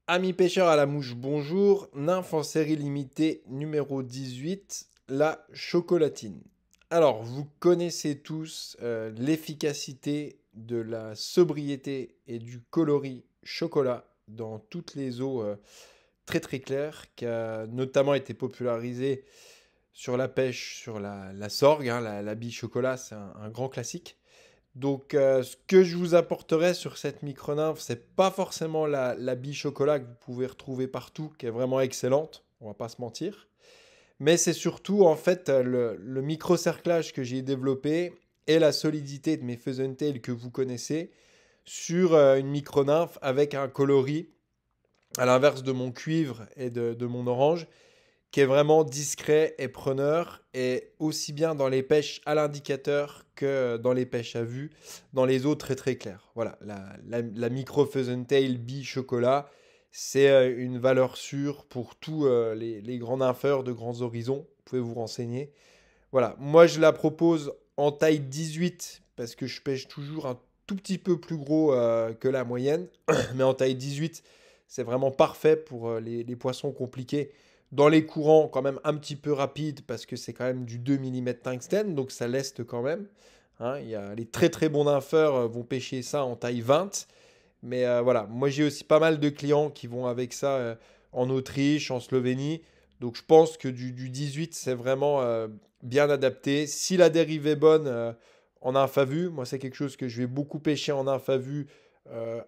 Amis pêcheurs à la mouche, bonjour. Nymphe en série limitée numéro 18, la chocolatine. Alors, vous connaissez tous l'efficacité de la sobriété et du coloris chocolat dans toutes les eaux très très claires, qui a notamment été popularisée sur la pêche, sur la sorgue, hein, la bille chocolat, c'est un grand classique. Donc, ce que je vous apporterai sur cette micro-nymphe, c'est pas forcément la bille chocolat que vous pouvez retrouver partout, qui est vraiment excellente, on va pas se mentir. Mais c'est surtout en fait le micro-cerclage que j'ai développé et la solidité de mes Tail que vous connaissez sur une micro-nymphe avec un coloris, à l'inverse de mon cuivre et de mon orange, qui est vraiment discret et preneur, et aussi bien dans les pêches à l'indicateur que dans les pêches à vue, dans les eaux très très claires. Voilà, la micro tail bille chocolat, c'est une valeur sûre pour tous les grands nympheurs de grands horizons. Vous pouvez vous renseigner. Voilà, moi je la propose en taille 18 parce que je pêche toujours un tout petit peu plus gros que la moyenne, mais en taille 18, c'est vraiment parfait pour les poissons compliqués. Dans les courants, quand même un petit peu rapide parce que c'est quand même du 2 mm tungstène, donc ça leste quand même. Hein, il y a les très très bons nympheurs vont pêcher ça en taille 20. Mais voilà, moi j'ai aussi pas mal de clients qui vont avec ça en Autriche, en Slovénie. Donc je pense que du 18, c'est vraiment bien adapté. Si la dérive est bonne en infavue, moi c'est quelque chose que je vais beaucoup pêcher en infavue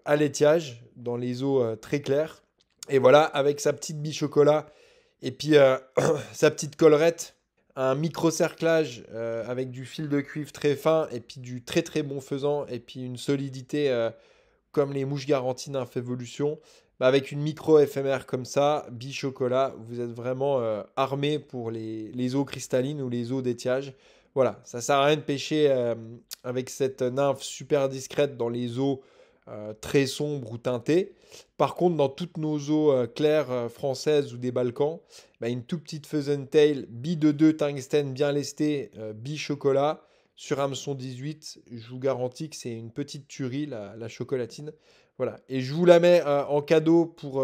à l'étiage, dans les eaux très claires. Et voilà, avec sa petite bille chocolat et puis sa petite collerette, un micro-cerclage avec du fil de cuivre très fin et puis du très très bon faisant et puis une solidité comme les mouches garanties d'infévolution, bah avec une micro éphémère comme ça, bichocolat, vous êtes vraiment armé pour les eaux cristallines ou les eaux d'étiage. Voilà, ça sert à rien de pêcher avec cette nymphe super discrète dans les eaux très sombres ou teintées. Par contre, dans toutes nos eaux claires françaises ou des Balkans, bah, une toute petite tail, bille de 2 tungstène bien lestée, bille chocolat, sur hameçon 18, je vous garantis que c'est une petite tuerie, la chocolatine. Voilà. Et je vous la mets en cadeau pour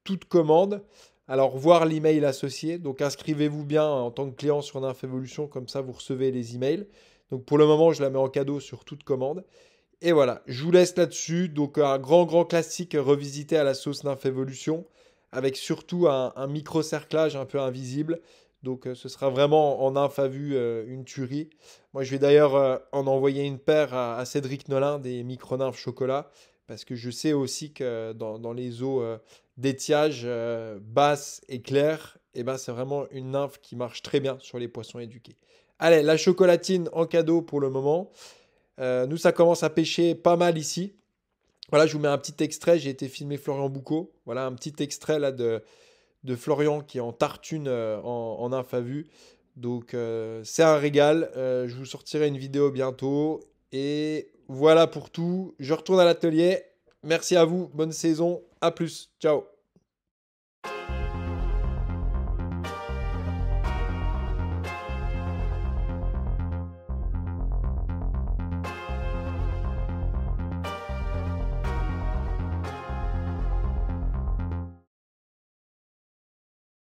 toute commande. Alors, voir l'email associé. Donc, inscrivez-vous bien en tant que client sur Nymph Evolution, comme ça vous recevez les emails. Donc, pour le moment, je la mets en cadeau sur toute commande. Et voilà, je vous laisse là-dessus. Donc, un grand, grand classique revisité à la sauce Nymph Evolution, avec surtout un micro-cerclage un peu invisible. Donc, ce sera vraiment en nymphe à vue une tuerie. Moi, je vais d'ailleurs en envoyer une paire à Cédric Nolin des micro-nymphes chocolat, parce que je sais aussi que dans les eaux d'étiage basses et claires, eh ben, c'est vraiment une nymphe qui marche très bien sur les poissons éduqués. Allez, la chocolatine en cadeau pour le moment. Nous, ça commence à pêcher pas mal ici. Voilà, je vous mets un petit extrait. J'ai été filmer Florian Boucault. Voilà, un petit extrait là de Florian qui est en tartune en infavue. Donc, c'est un régal. Je vous sortirai une vidéo bientôt. Et voilà pour tout. Je retourne à l'atelier. Merci à vous. Bonne saison. À plus. Ciao.